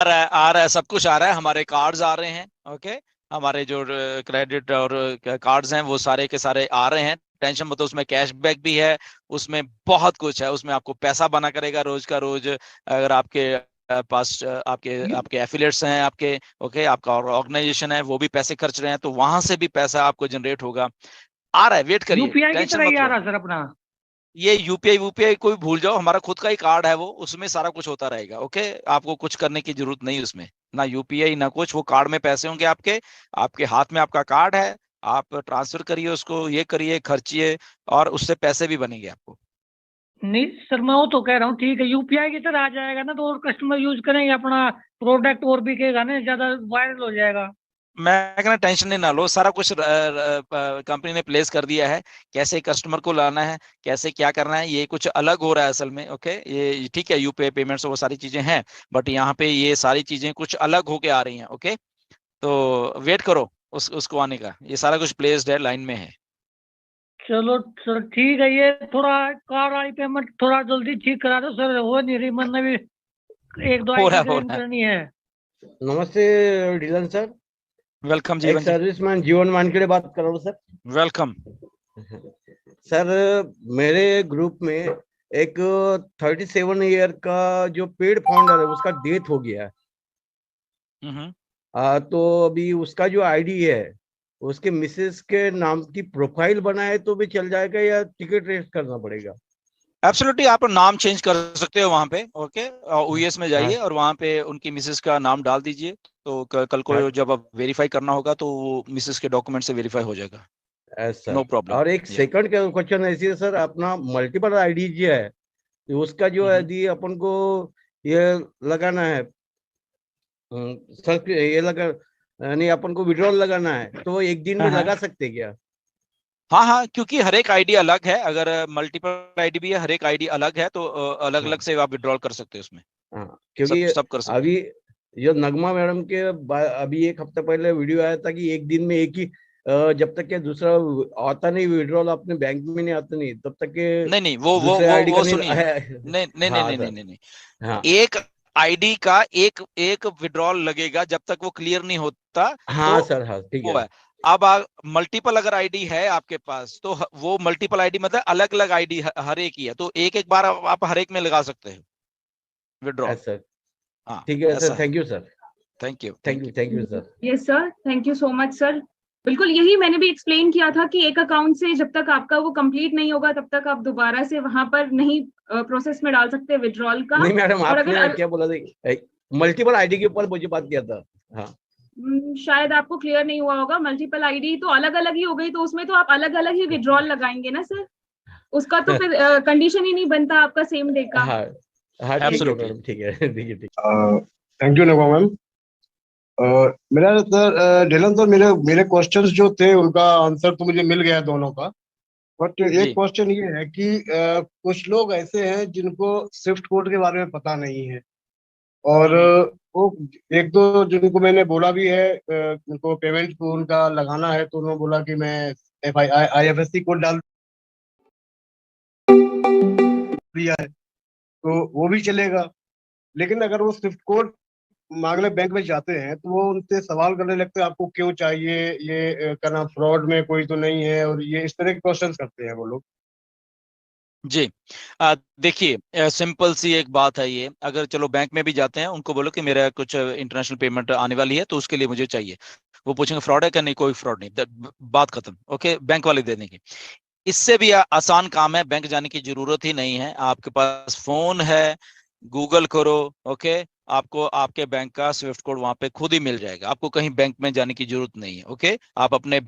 आ रहा है, सब कुछ आ रहा है, हमारे कार्ड्स आ रहे हैं। ओके, हमारे जो क्रेडिट और कार्ड्स हैं वो सारे के सारे आ रहे हैं, टेंशन मत लो। उसमें कैशबैक भी है, उसमें बहुत कुछ है, उसमें आपको पैसा बना करेगा रोज का रोज। अगर आपके पास आपके आपके एफिलिएट्स हैं आपके, ओके, आपका ऑर्गेनाइजेशन है वो भी पैसे खर्च रहे हैं, तो वहां से भी पैसा आपको जनरेट होगा। आ रहा है, वेट करिए, यूपीआई की टेंशन तरह ही मत आ लो। रहा सर अपना। ये यूपीआई वूपीआई कोई भूल जाओ, हमारा खुद का ही कार्ड है वो, उसमें सारा कुछ होता रहेगा। ओके, आपको कुछ करने की जरूरत नहीं उसमें, ना यूपीआई ना कुछ। वो कार्ड में पैसे होंगे आपके, आपके हाथ में आपका कार्ड है, आप ट्रांसफर करिए उसको, ये करिए, खर्चिए, और उससे पैसे भी बनेंगे आपको। नहीं सर, मैं वो तो कह रहा हूँ ठीक है, यूपीआई की तरह आ जाएगा ना, तो और कस्टमर यूज करेंगे अपना, प्रोडक्ट और बिकेगा ना, ज्यादा वायरल हो जाएगा। मैं कहना टेंशन नहीं ना लो, सारा कुछ कंपनी ने प्लेस कर दिया है, कैसे कस्टमर को लाना है, कैसे क्या करना है, ये कुछ अलग हो रहा है असल में। ओके, ये ठीक है, यूपीआई पेमेंट्स वो सारी चीजें हैं, बट यहाँ पे ये सारी चीजें कुछ अलग होके आ रही हैं। ओके, तो वेट करो उसको आने का, ये सारा कुछ प्लेस्ड है, लाइन में है। चलो सर ठीक है, ये थोड़ा कार वाली पेमेंट थोड़ा जल्दी ठीक करा दो सर, हो नहीं रही, मैंने भी एक दो हो रहा आईडी है, हो क्लेम रहा है। करनी है। नमस्ते डीलन सर। वेलकम एक जीवन जी। सर्विसमैन जीवन वानखेड़े बात कर रहा हूँ सर। वेलकम। सर, मेरे ग्रुप में एक 37 ईयर का जो पेड फाउंडर है उसका डेथ हो गया है। हम्म। तो अभी उसका जो आईडी है उसके मिसेस के नाम की प्रोफाइल बनाए तो भी चल जाएगा या टिकट रेस करना पड़ेगा? एब्सोल्युटली, आप नाम चेंज कर सकते हो वहां पे। ओके, ओएस में हाँ जाइए और वहां पे उनकी मिसेस का नाम डाल दीजिए, तो कल को हाँ जब आप वेरीफाई करना होगा तो वो मिसेस के डॉक्यूमेंट से वेरीफाई हो जाएगा। सर। No problem. और एक या सेकंड का क्वेश्चन ऐसी है सर, अपना मल्टीपल आईडी जो है तो उसका जो है यदि अपन को ये लगाना है, सर ये लगा यानी अपन को विड्रॉल लगाना है तो एक दिन में हाँ हाँ लगा सकते क्या? हाँ हाँ, क्योंकि हर एक आईडी अलग है, अगर मल्टीपल आईडी भी है, हर एक आईडी अलग है, तो अलग अलग हाँ से आप विड्रॉल कर सकते हो उसमें। हाँ, सब क्योंकि सब कर सकते अभी जो नगमा मैडम के अभी एक हफ्ता पहले वीडियो आया था कि एक दिन में एक ही जब तक के दूसरा आता नहीं, विड्रॉल अपने बैंक में नहीं आता नहीं तब तक के हैं। नहीं नहीं, वो दूसरे आईडी का वो नहीं सुनिए, नहीं नहीं नहीं हाँ नहीं नहीं सर। नहीं नहीं। हाँ एक आईडी का एक एक विड्रॉल लगेगा जब तक वो क्लियर नहीं होता। तो हाँ सर, हाँ ठीक वो है। है। अब मल्टीपल अगर आईडी है आपके पास, तो वो मल्टीपल आईडी मतलब अलग अलग आईडी हर एक ही है, तो एक एक बार आप हर एक में लगा सकते हो विड्रॉल। सर हाँ, ठीक है ऐसा सर, है। Thank you sir. Thank you, thank thank you, you. Thank you sir. Yes sir, thank you so much sir. बिल्कुल यही मैंने भी एक्सप्लेन किया था कि एक अकाउंट से जब तक आपका वो कंप्लीट नहीं होगा तब तक आप दोबारा से वहां पर नहीं प्रोसेस में डाल सकते विड्रॉल का। नहीं मैडम, और अगर आपने क्या बोला था, मल्टीपल आईडी के ऊपर मुझे बात किया था। हाँ शायद आपको क्लियर नहीं हुआ होगा, मल्टीपल आईडी तो अलग अलग ही हो गई, तो उसमें तो आप अलग अलग ही विड्रॉल लगाएंगे ना सर, उसका तो फिर कंडीशन ही नहीं बनता आपका सेम डे का। हाँ हाँ ठीक है एब्सोल्युटली। मैडम, ठीक है ठीक है ठीक थैंक यू नगमा मैम। मेरा सर ढिलन सर, मेरे मेरे क्वेश्चंस जो थे उनका आंसर तो मुझे मिल गया दोनों का। बट एक जी क्वेश्चन ये है कि कुछ लोग ऐसे हैं जिनको स्विफ्ट कोड के बारे में पता नहीं है, और वो एक दो जिनको मैंने बोला भी है, उनको पेमेंट को उनका लगाना है, तो उन्होंने बोला कि मैं IFSC कोड डाल दिया है तो वो भी चलेगा। लेकिन अगर वो स्विफ्ट कोड मांगने बैंक में जाते हैं तो वो उनसे सवाल करने लगते हैं, आपको क्यों चाहिए, ये क्या नाम, फ्रॉड में कोई तो नहीं है, और ये इस तरह के क्वेश्चन करते हैं वो लोग। जी। देखिए, सिंपल सी एक बात है ये, अगर चलो बैंक में भी जाते हैं, उनको बोलो कि मेरा कुछ इंटरनेशनल पेमेंट आने वाली है तो उसके लिए मुझे चाहिए। वो पूछेंगे फ्रॉड है क्या, नहीं कोई फ्रॉड नहीं, बात खत्म। ओके, बैंक वाले दे देंगे। इससे भी आसान काम है, बैंक जाने की जरूरत ही नहीं है, आपके पास फोन है, गूगल करो। ओके, आपको आपके बैंक का स्विफ्ट कोड वहां पे खुद ही मिल जाएगा, आपको कहीं बैंक में जाने की जरूरत नहीं है। ओके, आप अपने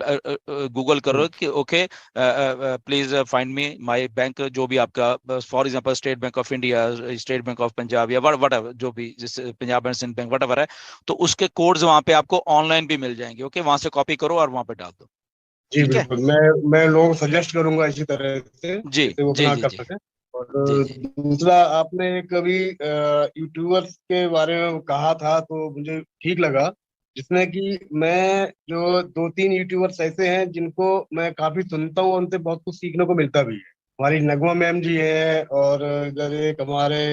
गूगल करो कि okay please find me my bank, जो भी आपका, for example State Bank of India, State Bank of Punjab, या वट एवर जो भी, जैसे Punjab and Sindh bank whatever है, तो उसके कोड्स वहां पे आपको ऑनलाइन भी मिल जाएंगे। ओके, वहां से कॉपी करो और वहां पे डाल दो। जी ठीक है। बिल्कुल, मैं लोगों को सजेस्ट करूंगा इसी तरह से, जी जैसे वो जी अपना जी कर जी सके। और जी जी। दूसरा, आपने कभी यूट्यूबर्स के बारे में कहा था तो मुझे ठीक लगा, जिसमें कि मैं जो दो तीन यूट्यूबर्स ऐसे हैं जिनको मैं काफी सुनता हूँ, उनसे बहुत कुछ सीखने को मिलता भी है। हमारी नगमा मैम जी है, और इधर एक हमारे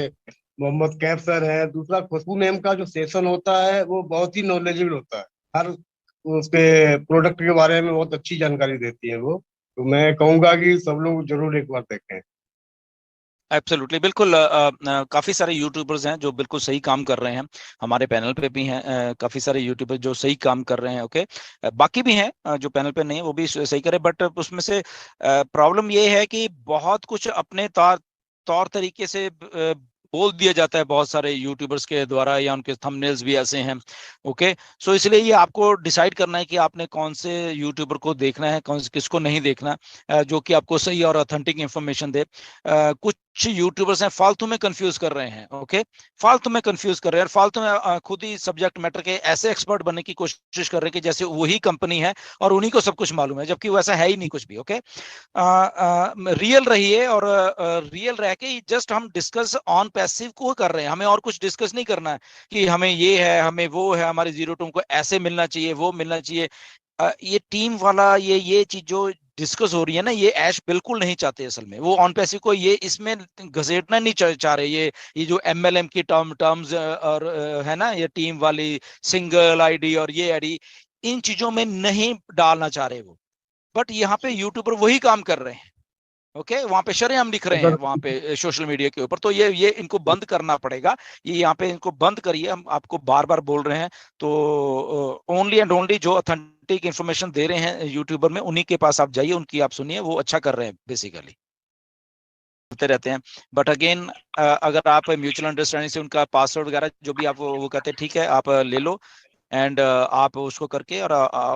मोहम्मद कैफ सर है, दूसरा खुशबू मैम का जो सेशन होता है वो बहुत ही नॉलेजेबल होता है। हर उसके प्रोडक्ट के बारे में बहुत अच्छी जानकारी देती है वो। तो मैं कहूंगा कि सब लोग जरूर एक बार देखें। एब्सोल्युटली, बिल्कुल। काफी सारे यूट्यूबर्स हैं जो बिल्कुल सही काम कर रहे हैं, हमारे पैनल पे भी हैं काफी सारे यूट्यूबर्स जो सही काम कर रहे हैं। ओके, बाकी भी हैं जो पैनल पे नहीं है वो भी सही करे, बट उसमें से प्रॉब्लम ये है कि बहुत कुछ अपने तौर तरीके से बोल दिया जाता है बहुत सारे यूट्यूबर्स के द्वारा, या उनके थंबनेल्स भी ऐसे हैं। ओके, सो इसलिए ये आपको डिसाइड करना है कि आपने कौन से यूट्यूबर को देखना है, किसको नहीं देखना, जो कि आपको सही और ऑथेंटिक इंफॉर्मेशन दे। कुछ यूट्यूबर्स हैं फालतू में कंफ्यूज कर रहे हैं। ओके, फालतू में कंफ्यूज कर रहे हैं और फालतू में खुद ही सब्जेक्ट मैटर के ऐसे एक्सपर्ट बनने की कोशिश कर रहे हैं कि जैसे वही कंपनी है और उन्हीं को सब कुछ मालूम है, जबकि वो ऐसा है ही नहीं कुछ भी। ओके, रियल रहिए, और रियल रह के जस्ट हम डिस्कस ऑन पैसिव को कर रहे हैं, हमें और कुछ डिस्कस नहीं करना है कि हमें ये है, हमें वो है, हमारे जीरो टू को ऐसे मिलना चाहिए, वो मिलना चाहिए। ये टीम वाला ये चीज जो डिस्कस हो रही है ना, ये ऐश बिल्कुल नहीं चाहते असल में। वो ऑन पैसिव को ये इसमें घसीटना नहीं चाह रहे। ये जो एमएलएम की टर्म्स और है ना, ये टीम वाली सिंगल आईडी और ये आईडी, इन चीजों में नहीं डालना चाह रहे वो। बट यहाँ पे यूट्यूबर वही काम कर रहे हैं। ओके, वहां पे शरेआम लिख रहे हैं वहां पे सोशल मीडिया के ऊपर। तो ये इनको बंद करना पड़ेगा, ये यहाँ पे इनको बंद करिए। हम आपको बार बार बोल रहे हैं। तो ओनली एंड ओनली जो ऑथेंटिक इंफॉर्मेशन दे रहे हैं यूट्यूबर में, उन्हीं के पास आप जाइए, उनकी आप सुनिए, वो अच्छा कर रहे हैं बेसिकली, करते रहते हैं। बट अगेन, अगर आप म्यूचुअल अंडरस्टैंडिंग से उनका पासवर्ड वगैरह जो भी आप वो कहते हैं, ठीक है, आप ले लो एंड आप उसको करके, और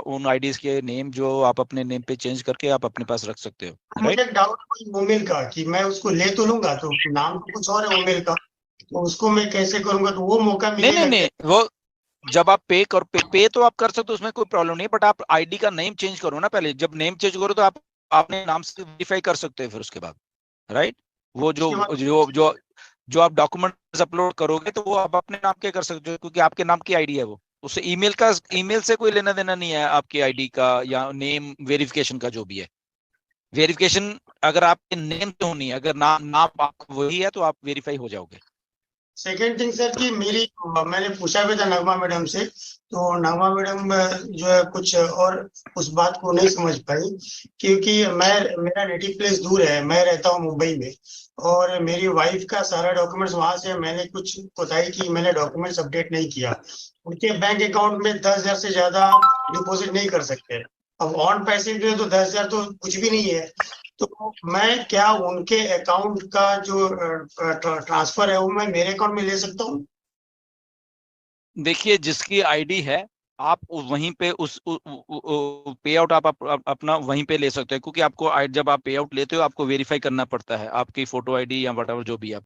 उन आईडीज के नेम जो आप अपने नेम पे चेंज करके आप अपने पास रख सकते हो। मुझे एक डाउट मोमिल का कि मैं उसको ले तो लूंगा, तो नाम तो कुछ और है मोमिल का, तो उसको मैं कैसे करूंगा? तो वो मौका मिलेगा? नहीं, वो जब आप पे तो आप कर सकते हो, उसमें कोई प्रॉब्लम नहीं, बट आप आईडी का नेम चेंज करो ना पहले। जब नेम चेंज करो तो आप अपने नाम से वेरीफाई कर सकते हो फिर उसके बाद, राइट। वो जो जो जो जो आप डॉक्यूमेंट्स अपलोड करोगे तो वो आप अपने नाम के कर सकते हो, क्योंकि आपके नाम की आईडी है वो। उससे ईमेल से कोई लेना देना नहीं है आपकी आईडी का या नेम वेरिफिकेशन का जो भी है। वेरिफिकेशन अगर आपके नेम पे होनी है, अगर नाम आपका वही है तो आप वेरीफाई हो जाओगे। सेकेंड थिंग सर कि मैंने पूछा भी था नगमा मैडम से, तो नगमा मैडम जो है कुछ और उस बात को नहीं समझ पाई, क्योंकि मेरा नेटिव प्लेस दूर है, मैं रहता हूँ मुंबई में, और मेरी वाइफ का सारा डॉक्यूमेंट्स वहां से, मैंने कुछ कोताही की, मैंने डॉक्यूमेंट्स अपडेट नहीं किया। उनके बैंक अकाउंट में 10,000 से ज्यादा डिपॉजिट नहीं कर सकते। अब ऑन पैसे के तो 10,000 तो कुछ भी नहीं है, तो मैं क्या उनके अकाउंट का जो ट्रांसफर है वो मैं मेरे अकाउंट में ले सकता हूँ? देखिए, जिसकी आईडी है आप वहीं पे उस पे आउट आप अपना वहीं पे ले सकते हैं, क्योंकि आपको जब आप पे आउट लेते हो आपको वेरीफाई करना पड़ता है आपकी फोटो आईडी या व्हाटएवर जो भी आप